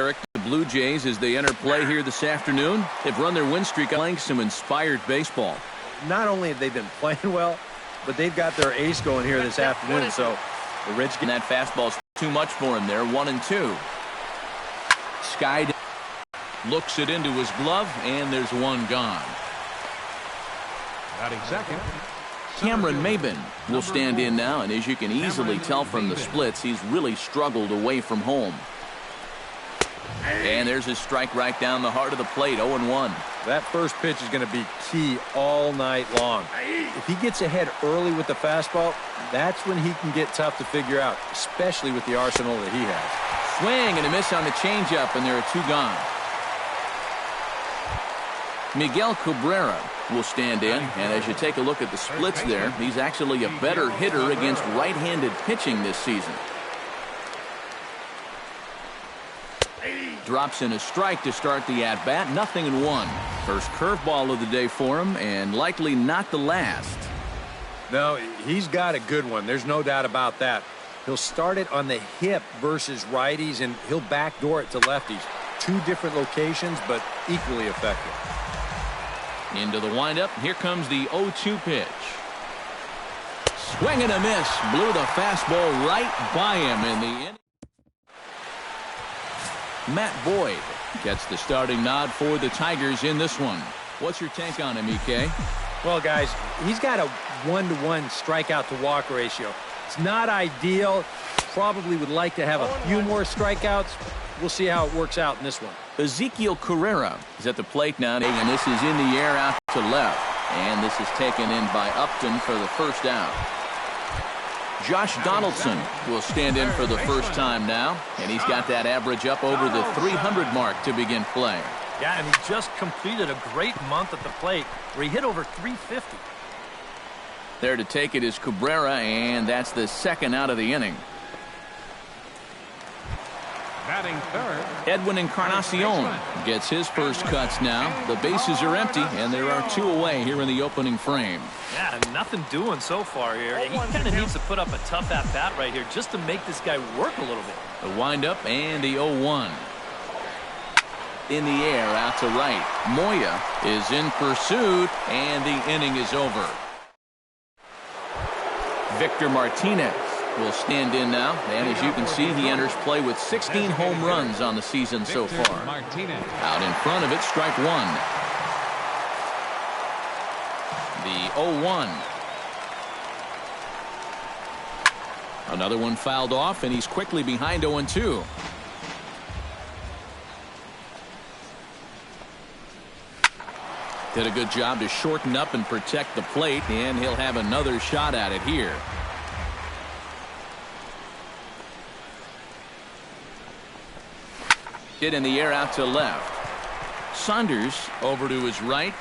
Eric, the Blue Jays, as they enter play here this afternoon, have run their win streak playing some inspired baseball. Not only have they been playing well, but they've got their ace going here this afternoon. So the Reds and that fastball's too much for him there. 1-2. Sky looks it into his glove, and there's one gone. Batting second, Cameron Maben will stand in now, and as you can easily tell from the splits, he's really struggled away from home. And there's his strike right down the heart of the plate. 0-1. That first pitch is going to be key all night long. If he gets ahead early with the fastball, that's when he can get tough to figure out, especially with the arsenal that he has. Swing and a miss on the changeup, and there are two gone. Miguel Cabrera will stand in, and as you take a look at the splits there, he's actually a better hitter against right-handed pitching this season. Drops in a strike to start the at-bat. 0-1. First curveball of the day for him, and likely not the last. No, he's got a good one. There's no doubt about that. He'll start it on the hip versus righties, and he'll backdoor it to lefties. Two different locations, but equally effective. Into the windup. Here comes the 0-2 pitch. Swing and a miss. Blew the fastball right by him in the inning. Matt Boyd gets the starting nod for the Tigers in this one. What's your take on him, EK? Well, guys, he's got a 1-to-1 strikeout to walk ratio. It's not ideal. Probably would like to have a few more strikeouts. We'll see how it works out in this one. Ezekiel Carrera is at the plate now, and this is in the air out to left. And this is taken in by Upton for the first out. Josh Donaldson will stand in for the first time now, and he's got that average up over the 300 mark to begin play. Yeah, and he just completed a great month at the plate where he hit over 350. There to take it is Cabrera, and that's the second out of the inning. batting third, Edwin Encarnacion gets his first cuts now. The bases are empty, and there are two away here in the opening frame. Yeah, nothing doing so far here. He kind of needs to put up a tough at-bat right here just to make this guy work a little bit. The windup and the 0-1. In the air, out to right. Moya is in pursuit, and the inning is over. Victor Martinez will stand in now, and as you can see, he enters play with 16 home runs on the season so far. Out in front of it, strike one. The 0-1. Another one fouled off, and he's quickly behind 0-2. Did a good job to shorten up and protect the plate, and he'll have another shot at it here. Hit in the air out to left. Saunders over to his right,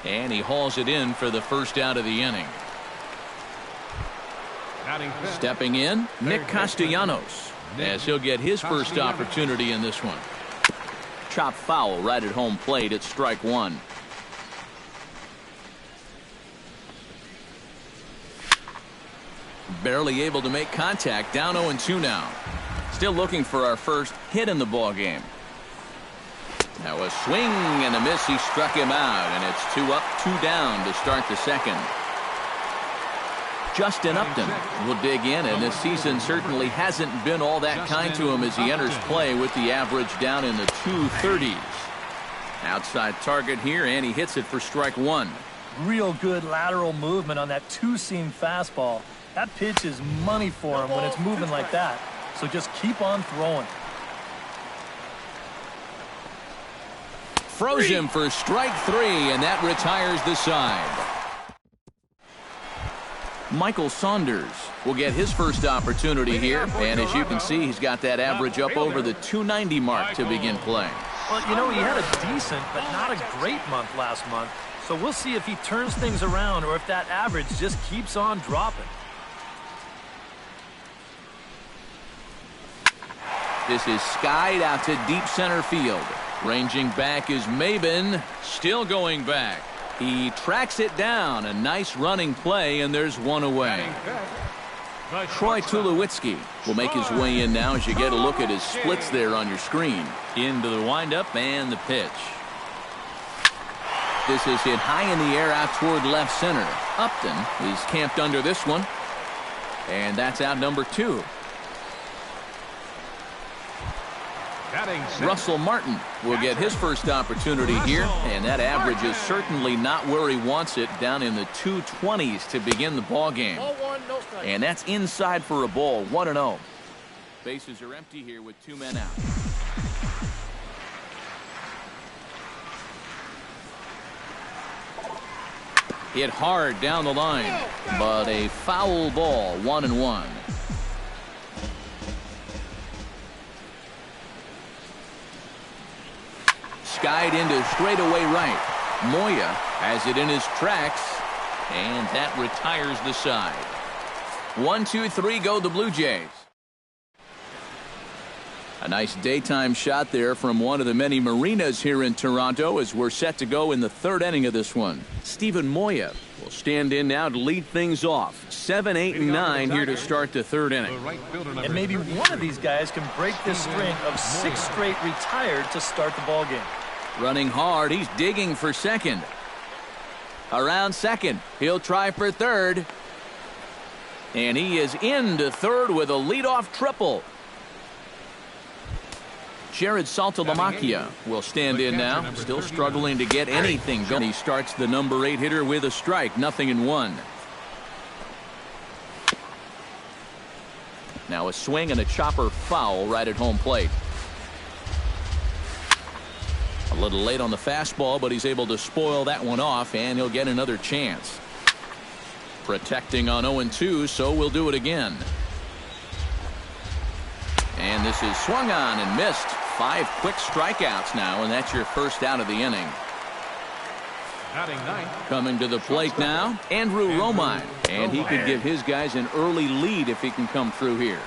and he hauls it in for the first out of the inning. Stepping in, Nick Castellanos, as he'll get his first opportunity in this one. Chop foul right at home plate at strike one. Barely able to make contact, down 0-2 now. Still looking for our first hit in the ball game. Now a swing and a miss. He struck him out, and it's 2 up, 2 down to start the second. Justin Upton will dig in, and this season certainly hasn't been all that kind to him as he enters play with the average down in the 230s. Outside target here, and he hits it for strike one. Real good lateral movement on that two-seam fastball. That pitch is money for him when it's moving like that. So just keep on throwing. Froze him for strike three, and that retires the side. Michael Saunders will get his first opportunity here, and as you can see, he's got that average up over the 290 mark to begin play. Well, you know, he had a decent but not a great month last month, so we'll see if he turns things around or if that average just keeps on dropping. This is skied out to deep center field. Ranging back is Maben, still going back. He tracks it down. A nice running play, and there's one away. Troy Tulowitzki will make his way in now as you get a look at his splits there on your screen. Into the windup and the pitch. This is hit high in the air out toward left center. Upton is camped under this one. And that's out number 2. Russell Martin will get his first opportunity here, and that average is certainly not where he wants it, down in the 220s to begin the ball game. And that's inside for a ball, 1-0. Bases are empty here with 2 men out. Hit hard down the line, but a foul ball, 1-1. Skied into straightaway right. Moya has it in his tracks, and that retires the side. 1-2-3 go the Blue Jays. A nice daytime shot there from one of the many marinas here in Toronto as we're set to go in the 3rd inning of this one. Steven Moya will stand in now to lead things off. 7, 8, and 9 here to start the 3rd inning. And maybe one of these guys can break this string of 6 straight retired to start the ball game. Running hard, he's digging for second. Around second, he'll try for third. And he is into third with a leadoff triple. Jared Saltalamacchia will stand in now, still struggling to get anything going. He starts the number 8 hitter with a strike, 0-1. Now a swing and a chopper foul right at home plate. A little late on the fastball, but he's able to spoil that one off, and he'll get another chance. Protecting on 0-2, so we'll do it again. And this is swung on and missed. 5 quick strikeouts now, and that's your first out of the inning. Coming to the plate now, Andrew Romine. And he could give his guys an early lead if he can come through here.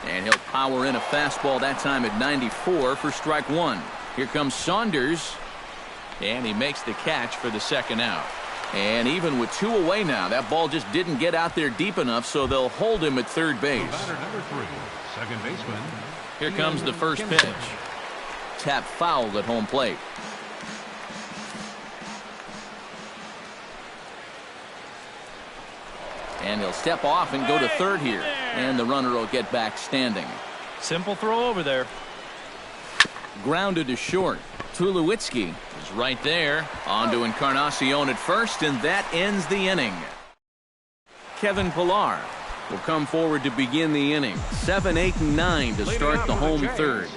And he'll power in a fastball that time at 94 for strike 1. Here comes Saunders, and he makes the catch for the 2nd out. And even with 2 away now, that ball just didn't get out there deep enough, so they'll hold him at 3rd base. Number 3, second baseman. Here comes the first pitch. Tap fouled at home plate. And he'll step off and go to 3rd here. And the runner will get back standing. Simple throw over there. Grounded to short. Tulowitzki is right there. On to Encarnacion at first, and that ends the inning. Kevin Pillar will come forward to begin the inning. 7, 8, and 9 to start the home 3rd.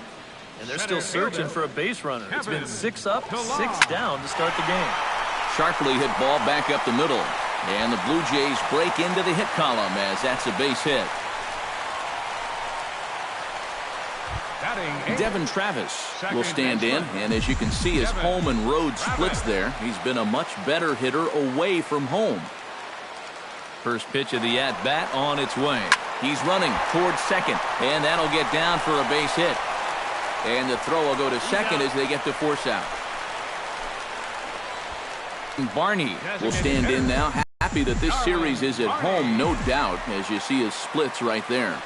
And they're still searching for a base runner. It's been 6 up, 6 down to start the game. Sharply hit ball back up the middle. And the Blue Jays break into the hit column as that's a base hit. Devin Travis will stand in, and as you can see, his home and road splits there. He's been a much better hitter away from home. First pitch of the at-bat on its way. He's running towards second, and that'll get down for a base hit. And the throw will go to second as they get the force out. Barney will stand in now, happy that this series is at home, no doubt, as you see his splits right there.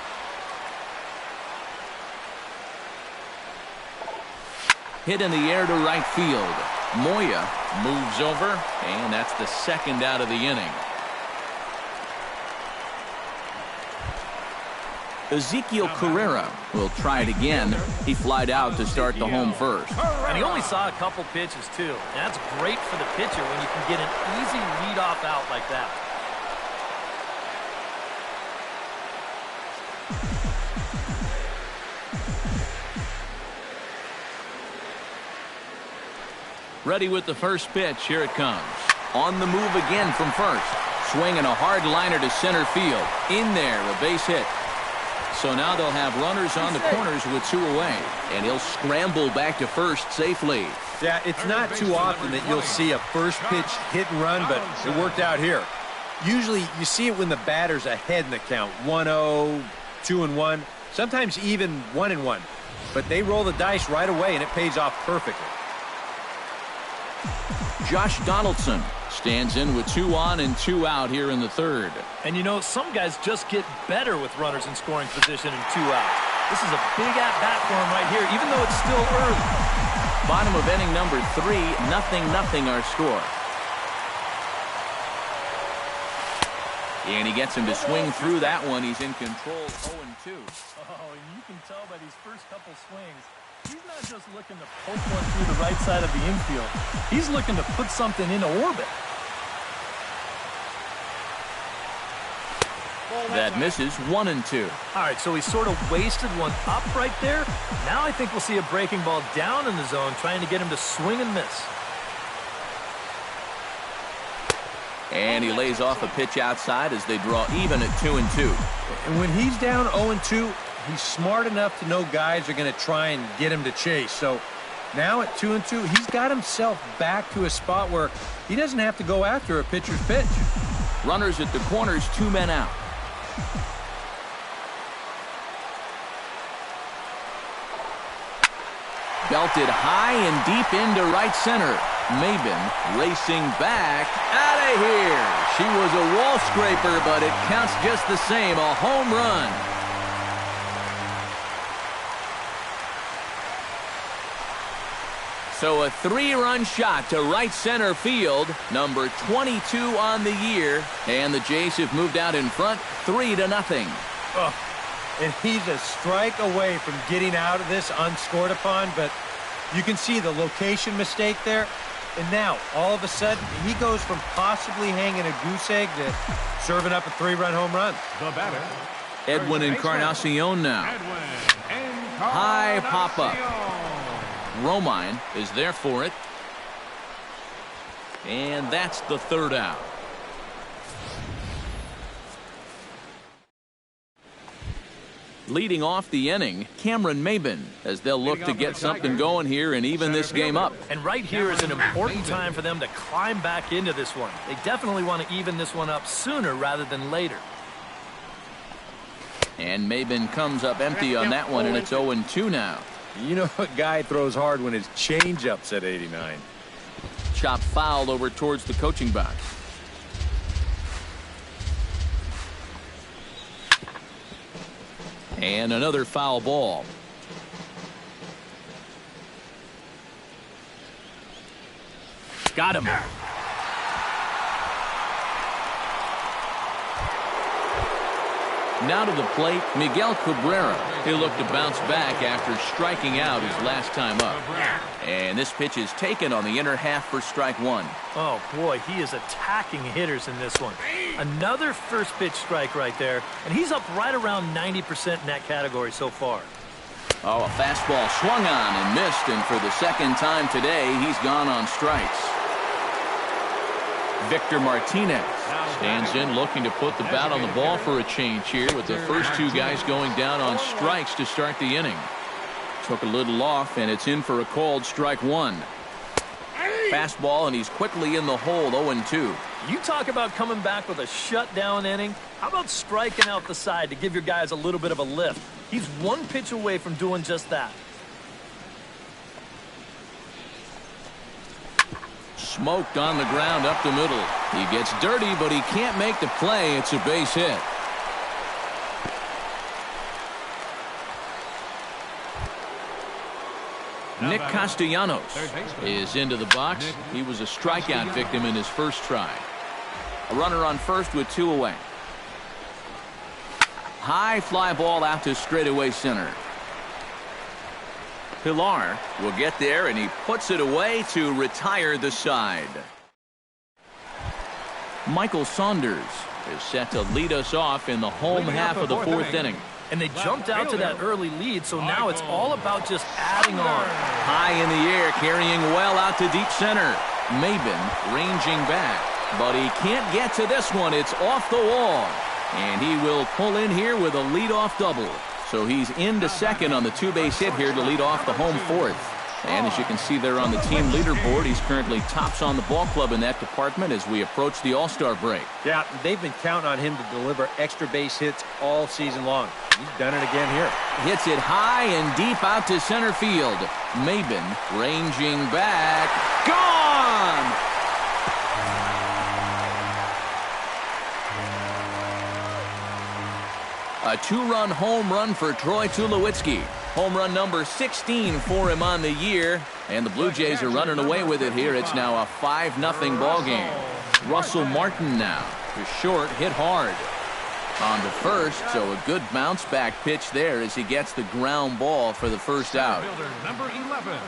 Hit in the air to right field. Moya moves over, and that's the 2nd out of the inning. Ezekiel Carrera will try it again. He flied out to start the home first. And he only saw a couple pitches, too. And that's great for the pitcher when you can get an easy leadoff out like that. Ready with the first pitch. Here it comes. On the move again from first. Swinging a hard liner to center field. In there, a base hit. So now they'll have runners on the corners with 2 away. And he'll scramble back to first safely. Yeah, it's not too often that you'll see a first pitch hit and run, but it worked out here. Usually you see it when the batter's ahead in the count. 1-0, 2-1, sometimes even 1-1. But they roll the dice right away, and it pays off perfectly. Josh Donaldson stands in with 2 on and 2 out here in the third. And you know, some guys just get better with runners in scoring position and 2 out. This is a big at-bat for him right here, even though it's still early. Bottom of inning number 3, 0-0 our score. And he gets him to swing through that one. He's in control, 0-2. Oh, and you can tell by these first couple swings, he's not just looking to poke one through the right side of the infield. He's looking to put something into orbit. That misses, 1-2. All right, so he sort of wasted one up right there. Now I think we'll see a breaking ball down in the zone, trying to get him to swing and miss. And he lays off a pitch outside as they draw even at 2-2. And when he's down 0-2, he's smart enough to know guys are going to try and get him to chase. So now at 2-2, he's got himself back to a spot where he doesn't have to go after a pitcher's pitch. Runners at the corners, 2 men out. Belted high and deep into right center. Maben racing back out of here. She was a wall scraper, but it counts just the same. A home run. So a 3-run shot to right center field, number 22 on the year, and the Jays have moved out in front 3-0. Oh, and he's a strike away from getting out of this unscored upon, but you can see the location mistake there. And now, all of a sudden, he goes from possibly hanging a goose egg to serving up a 3-run home run. The batter, Edwin Encarnacion now. High pop-up. Romine is there for it. And that's the 3rd out. Leading off the inning, Cameron Maben, as they'll look to get something going here and even this game up. And right here is an important time for them to climb back into this one. They definitely want to even this one up sooner rather than later. And Maben comes up empty on that one, and it's 0-2 now. You know a guy throws hard when his changeup's at 89. Chop foul over towards the coaching box. And another foul ball. Got him. Now to the plate, Miguel Cabrera. He'll look to bounce back after striking out his last time up. And this pitch is taken on the inner half for strike 1. Oh, boy, he is attacking hitters in this one. Another first pitch strike right there, and he's up right around 90% in that category so far. Oh, a fastball swung on and missed, and for the second time today, he's gone on strikes. Victor Martinez stands in looking to put the bat on the ball for a change here with the first 2 guys going down on strikes to start the inning. Took a little off, and it's in for a called strike 1. Fastball, and he's quickly in the hole, 0-2. You talk about coming back with a shutdown inning. How about striking out the side to give your guys a little bit of a lift? He's 1 pitch away from doing just that. Smoked on the ground up the middle. He gets dirty, but he can't make the play. It's a base hit. Nick Castellanos is into the box. He was a strikeout victim in his first try. A runner on first with 2 away. High fly ball out to straightaway center. Pilar will get there, and he puts it away to retire the side. Michael Saunders is set to lead us off in the home half of the 4th inning. And they jumped out to that early lead, so now it's all about just adding on. High in the air, carrying well out to deep center. Maben ranging back, but he can't get to this one. It's off the wall, and he will pull in here with a leadoff double. So he's into second on the 2-base hit here to lead off the home 4th. And as you can see there on the team leaderboard, he's currently tops on the ball club in that department as we approach the All-Star break. Yeah, they've been counting on him to deliver extra base hits all season long. He's done it again here. Hits it high and deep out to center field. Maben ranging back. Gone! A two-run home run for Troy Tulowitzki. Home run number 16 for him on the year. And the Blue Jays are running away with it here. It's now a 5-0 ball game. Russell Martin now to short, hit hard. On to first, so a good bounce-back pitch there as he gets the ground ball for the first out. Number 11.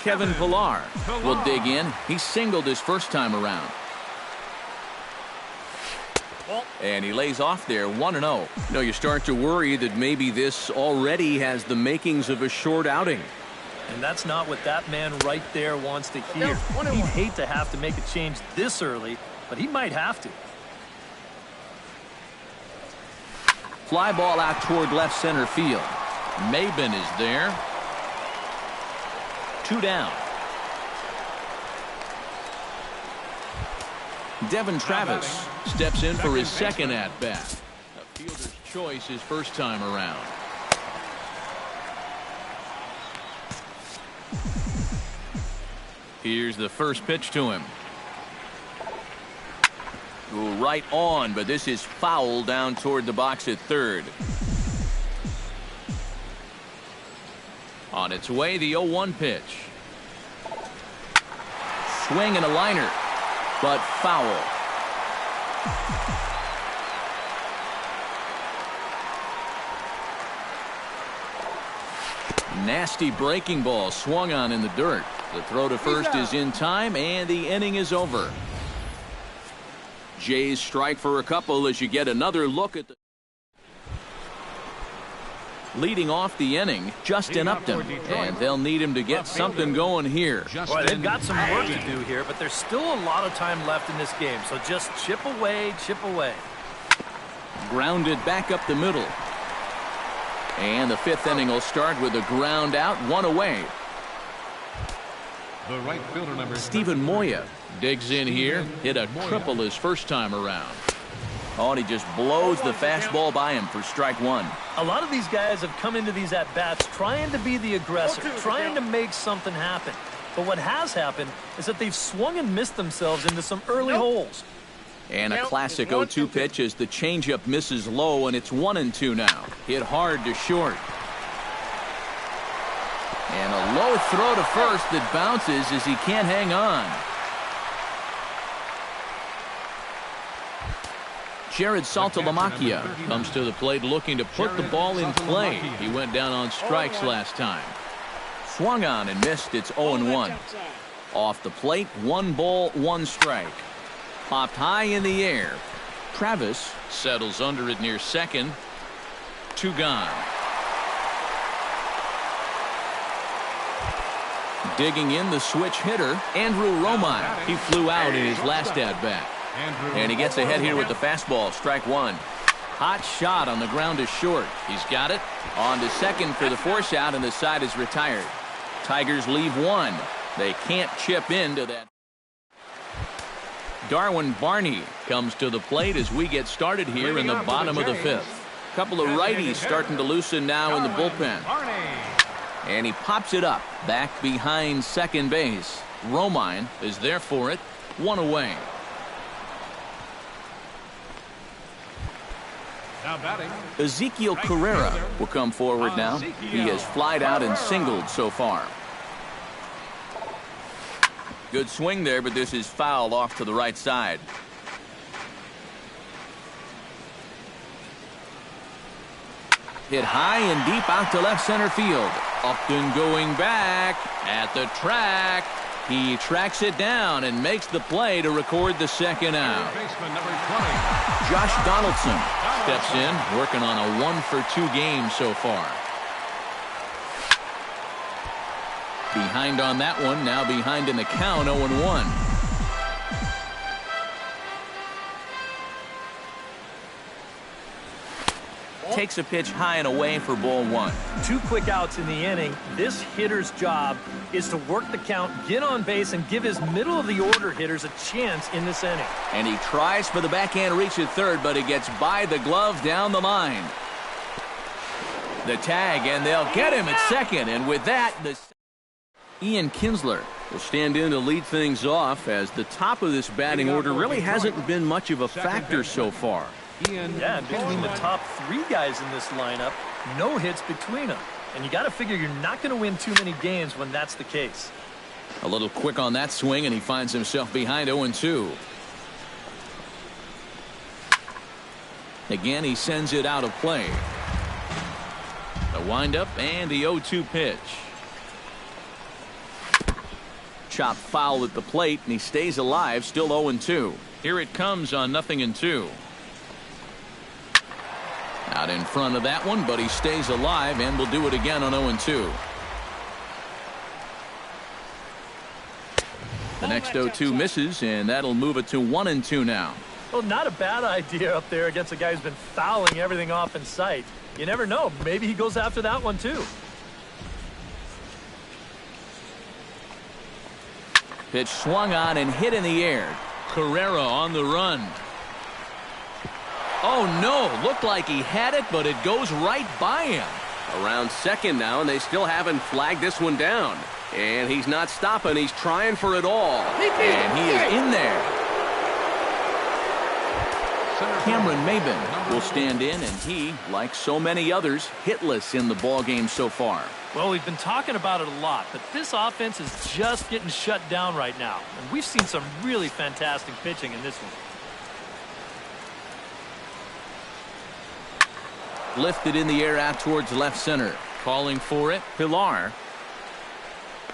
Kevin Pillar will dig in. He singled his first time around. And he lays off there, 1-0. No, you start to worry that maybe this already has the makings of a short outing. And that's not what that man right there wants to hear. He'd hate to have to make a change this early, but he might have to. Fly ball out toward left center field. Maben is there. 2 down. Devin Travis steps in for his second at-bat. A fielder's choice his first time around. Here's the first pitch to him. Ooh, right on, but this is foul down toward the box at third. On its way, the 0-1 pitch. Swing and a liner, but foul. Nasty breaking ball swung on in the dirt. The throw to first is in time, and the inning is over. Jays strike for a couple as you get another look at the leading off the inning, Justin Upton, and they'll need him to get something going here. Boy, they've got some work to do here, but there's still a lot of time left in this game, so just chip away, chip away. Grounded back up the middle. And the fifth inning will start with a ground out, 1 away. The right fielder number Stephen Moya digs in here, hit a triple his first time around. Oh, and he just blows the fastball by him for strike 1. A lot of these guys have come into these at-bats trying to be the aggressor, trying to make something happen. But what has happened is that they've swung and missed themselves into some early holes. And a classic 0-2 pitch as the changeup misses low, and it's 1-2 now. Hit hard to short. And a low throw to first that bounces as he can't hang on. Jared Saltalamacchia comes to the plate looking to put the ball in play. He went down on strikes last time. Swung on and missed. It's 0-1. Off the plate, 1 ball, 1 strike. Popped high in the air. Travis settles under it near second. 2 gone. Digging in the switch hitter, Andrew Romine. He flew out in his last at-bat. And he gets ahead here with the fastball, strike 1. Hot shot on the ground to short. He's got it. On to second for the force out, and the side is retired. Tigers leave 1. They can't chip into that. Darwin Barney comes to the plate as we get started here in the bottom of the 5th. A couple of righties starting to loosen now in the bullpen. And he pops it up back behind second base. Romine is there for it. 1 away. now batting. Ezekiel Carrera will come forward now. He has flied out and singled so far. Good swing there, but this is fouled off to the right side. Hit high and deep out to left center field. Upton going back at the track. He tracks it down and makes the play to record the second out. Baseman number 20. Josh Donaldson steps in, working on a 1-for-2 game so far. Behind on that one, now behind in the count, 0-1. takes a pitch high and away for ball one. 2 quick outs in the inning. This hitter's job is to work the count, get on base, and give his middle-of-the-order hitters a chance in this inning. And he tries for the backhand reach at third, but he gets by the glove down the line. The tag, and they'll get him at second. And with that, Ian Kinsler will stand in to lead things off, as the top of this batting order really hasn't been much of a factor so far. Yeah, between the top 3 guys in this lineup, no hits between them. And you got to figure you're not going to win too many games when that's the case. A little quick on that swing, and he finds himself behind 0-2. Again, he sends it out of play. The windup and the 0-2 pitch. Chop foul at the plate, and he stays alive, still 0-2. Here it comes on 0-2. Out in front of that one, but he stays alive and will do it again on 0-2. The next 0-2 misses, and that'll move it to 1-2 now. Well, not a bad idea up there against a guy who's been fouling everything off in sight. You never know. Maybe he goes after that one, too. Pitch swung on and hit in the air. Carrera on the run. Oh, no. Looked like he had it, but it goes right by him. Around second now, and they still haven't flagged this one down. And he's not stopping. He's trying for it all. And he is in there. Cameron Maben will stand in, and he, like so many others, hitless in the ballgame so far. Well, we've been talking about it a lot, but this offense is just getting shut down right now. And we've seen some really fantastic pitching in this one. Lifted in the air out towards left center. Calling for it, Pilar.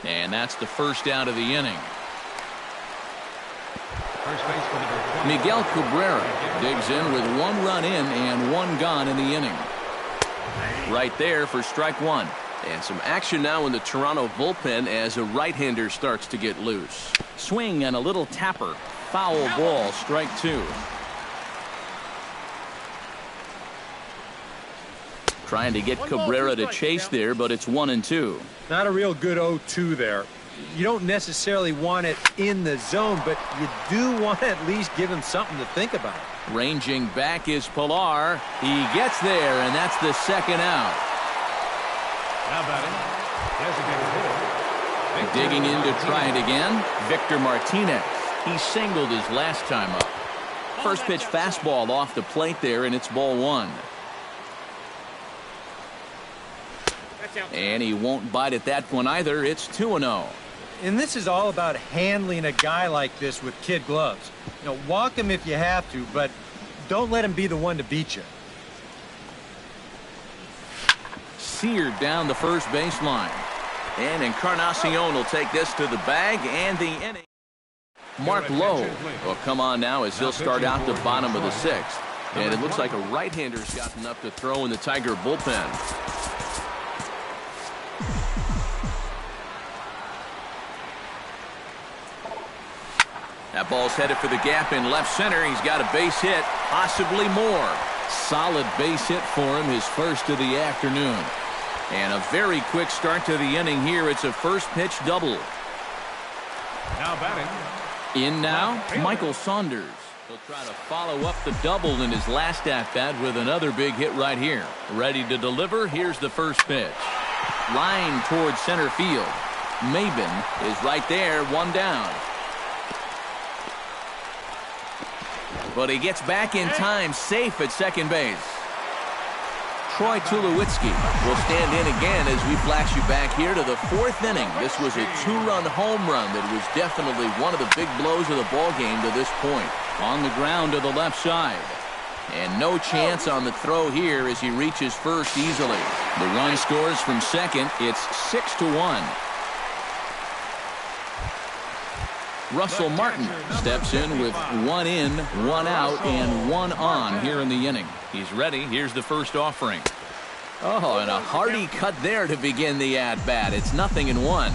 And that's the first out of the inning. Miguel Cabrera digs in with 1 run in and 1 gone in the inning. Right there for strike 1. And some action now in the Toronto bullpen as a right-hander starts to get loose. Swing and a little tapper. Foul ball, strike 2. Trying to get Cabrera to chase there, but it's 1-2. Not a real good 0-2 there. You don't necessarily want it in the zone, but you do want to at least give him something to think about. Ranging back is Pilar. He gets there, and that's the second out. Now batting, designated hitter. Digging in to try it again, Victor Martinez. He singled his last time up. First pitch fastball off the plate there, and it's ball 1. And he won't bite at that one either. It's 2-0. And this is all about handling a guy like this with kid gloves. You know, walk him if you have to, but don't let him be the one to beat you. Seared down the first baseline. And Encarnacion will take this to the bag, and the inning. Mark Lowe will come on now as he'll start out the bottom of the 6th. And it looks like a right-hander's gotten up to throw in the Tiger bullpen. That ball's headed for the gap in left center. He's got a base hit, possibly more. Solid base hit for him, his first of the afternoon. And a very quick start to the inning here. It's a first pitch double. Now batting. In now, Michael Saunders. He'll try to follow up the double in his last at-bat with another big hit right here. Ready to deliver. Here's the first pitch. Line towards center field. Maben is right there, 1 down. But he gets back in time, safe at second base. Troy Tulowitzki will stand in again as we flash you back here to the 4th inning. This was a 2-run home run that was definitely one of the big blows of the ball game to this point. On the ground to the left side. And no chance on the throw here as he reaches first easily. The run scores from second. It's 6-1. Russell Martin steps in with 1 in, 1 out, and 1 on here in the inning. He's ready. Here's the first offering. Oh, and a hearty cut there to begin the at-bat. It's 0-1.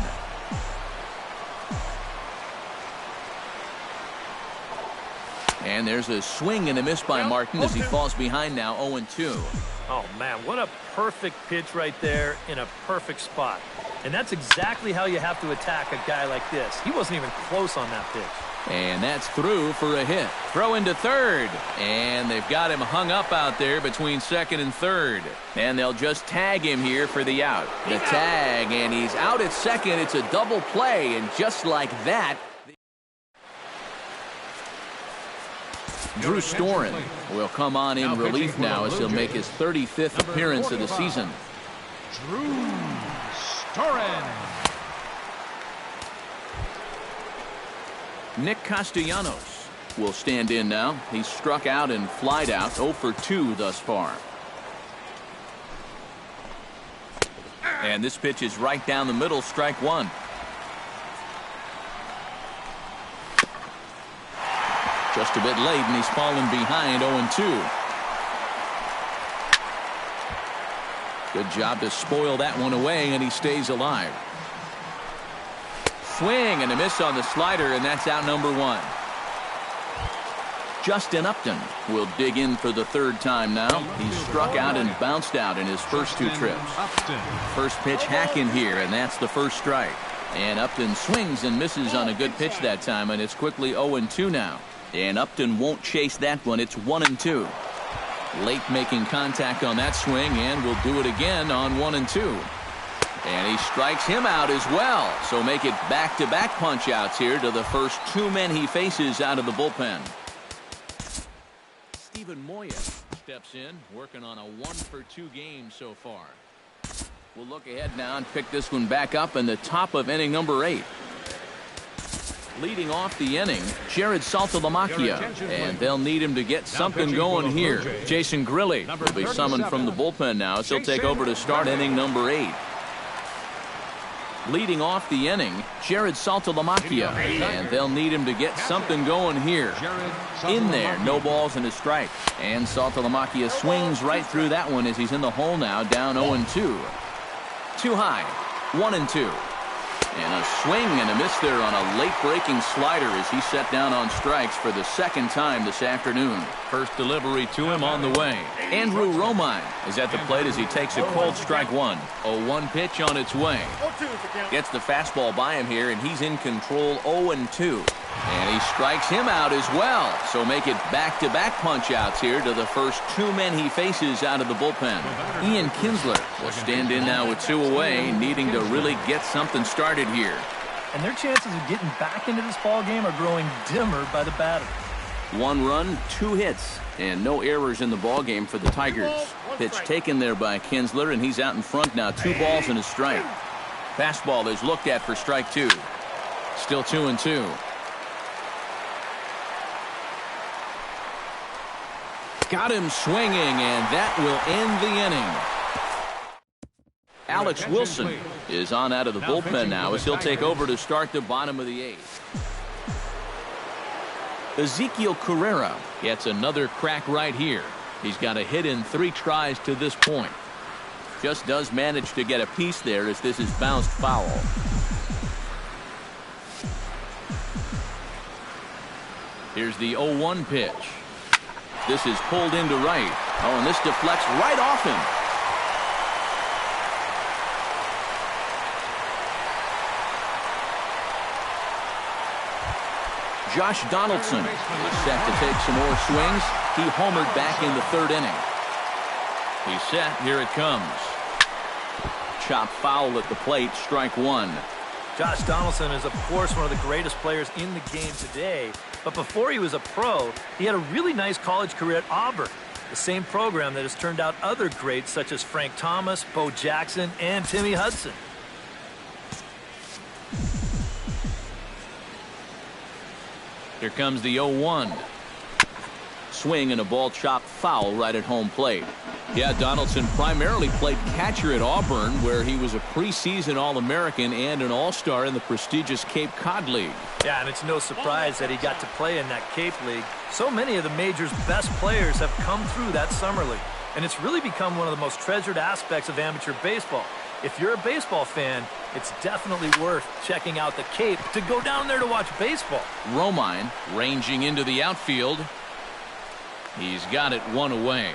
And there's a swing and a miss by Martin as he falls behind now 0-2. Oh, man, what a perfect pitch right there in a perfect spot. And that's exactly how you have to attack a guy like this. He wasn't even close on that pitch. And that's through for a hit. Throw into third. And they've got him hung up out there between second and third. And they'll just tag him here for the out. The tag, and he's out at second. It's a double play, and just like that, Drew Storen will come on in relief now as he'll make his 35th appearance of the season. Drew Storen. Nick Castellanos will stand in now. He's struck out and flied out, 0 for 2 thus far. And this pitch is right down the middle, strike one. Just a bit late, and he's fallen behind 0-2. Good job to spoil that one away, and he stays alive. Swing and a miss on the slider, and that's out number one. Justin Upton will dig in for the third time now. He's struck out and bounced out in his first two trips. First pitch hack in here, and that's the first strike. And Upton swings and misses on a good pitch that time, and it's quickly 0-2 now. And Upton won't chase that one. It's 1-2. Late making contact on that swing, and will do it again on 1-2. And he strikes him out as well. So make it back-to-back punch-outs here to the first two men he faces out of the bullpen. Stephen Moya steps in, working on a 1-for-2 game so far. We'll look ahead now and pick this one back up in the top of inning number 8. Leading off the inning, Jared Saltalamacchia, and they'll need him to get something going here. Jason Grilli will be summoned from the bullpen now, as he'll take over to start inning number 8. Leading off the inning, Jared Saltalamacchia, and they'll need him to get something going here. In there, no balls and a strike. And Saltalamacchia swings right through that one as he's in the hole now, down 0-2. Too high, 1-2. And a swing and a miss there on a late-breaking slider as he set down on strikes for the second time this afternoon. First delivery to him on the way. Andrew Romine is at the plate as he takes a cold strike one. A 1 pitch on its way. Gets the fastball by him here, and he's in control 0-2. And he strikes him out as well. So make it back-to-back punch-outs here to the first two men he faces out of the bullpen. Ian Kinsler will stand in now with 2 away, needing to really get something started here. And their chances of getting back into this ball game are growing dimmer by the batter. 1 run, 2 hits, and no errors in the ball game for the Tigers. Pitch taken there by Kinsler, and he's out in front now. 2 balls and a strike. Fastball is looked at for strike 2. Still 2-2. Got him swinging, and that will end the inning. Alex Wilson is on out of the bullpen now as he'll take over to start the bottom of the 8th. Ezekiel Carrera gets another crack right here. He's got a hit in 3 tries to this point. Just does manage to get a piece there as this is bounced foul. Here's the 0-1 pitch. This is pulled into right. Oh, and this deflects right off him. Josh Donaldson is set to take some more swings. He homered back in the 3rd inning. He's set. Here it comes. Chop foul at the plate. Strike 1. Josh Donaldson is, of course, one of the greatest players in the game today. But before he was a pro, he had a really nice college career at Auburn, the same program that has turned out other greats such as Frank Thomas, Bo Jackson, and Timmy Hudson. Here comes the 0-1. Swing and a ball chopped foul right at home plate. Yeah, Donaldson primarily played catcher at Auburn, where he was a preseason All-American and an All-Star in the prestigious Cape Cod League. Yeah, and it's no surprise that he got to play in that Cape League. So many of the major's best players have come through that summer league. And it's really become one of the most treasured aspects of amateur baseball. If you're a baseball fan, it's definitely worth checking out the Cape to go down there to watch baseball. Romine ranging into the outfield. He's got it one away.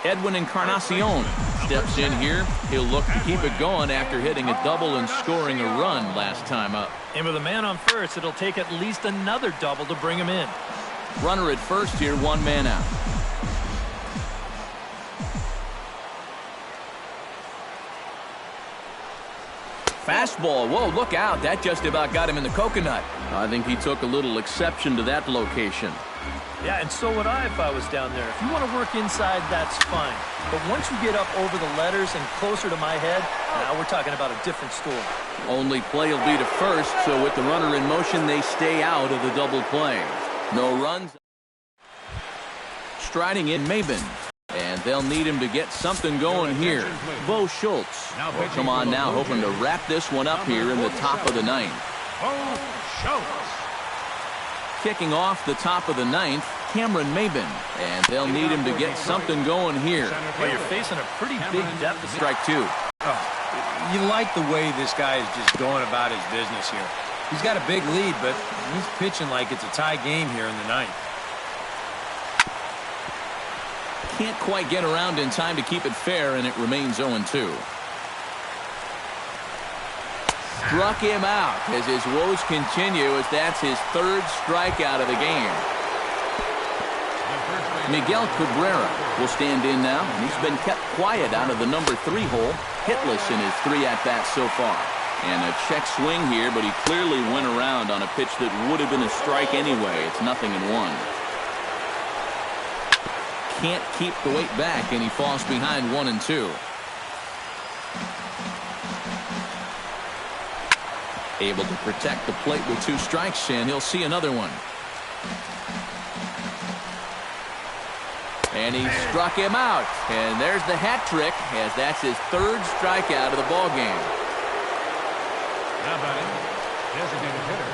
Edwin Encarnacion steps in here. He'll look to keep it going after hitting a double and scoring a run last time up. And with a man on first, it'll take at least another double to bring him in. Runner at first here, one man out. Fastball. Whoa, look out. That just about got him in the coconut. I think he took a little exception to that location. Yeah, and so would I if I was down there. If you want to work inside, that's fine. But once you get up over the letters and closer to my head, now we're talking about a different story. Only play will be to first, so with the runner in motion, they stay out of the double play. No runs. Striding in Maben. And they'll need him to get something going here. Bo Schultz will come on now, hoping to wrap this one up here in the top of the ninth. Bo Schultz. Kicking off the top of the ninth, Cameron Maben. And they'll need him to get something going here. Well, you're facing a pretty big deficit. Strike two. Oh, you like the way this guy is just going about his business here. He's got a big lead, but he's pitching like it's a tie game here in the ninth. Can't quite get around in time to keep it fair, and it remains 0-2. Struck him out as his woes continue, as that's his third strikeout of the game. Miguel Cabrera will stand in now, and he's been kept quiet out of the number 3 hole, hitless in his 3 at-bats so far. And a check swing here, but he clearly went around on a pitch that would have been a strike anyway. It's 0-1. Can't keep the weight back, and he falls behind 1-2. Able to protect the plate with 2 strikes, and he'll see another one. And he struck him out, and there's the hat trick, as that's his 3rd strikeout of the ball game. Now batting, designated hitter,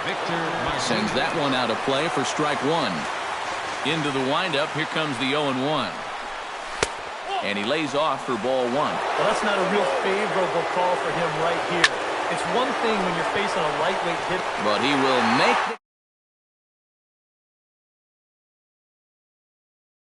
Victor Martinez. Sends that one out of play for strike 1. Into the windup, here comes the 0-1. And he lays off for ball 1. Well, that's not a real favorable call for him right here. It's one thing when you're facing a lightweight hit, but he will make the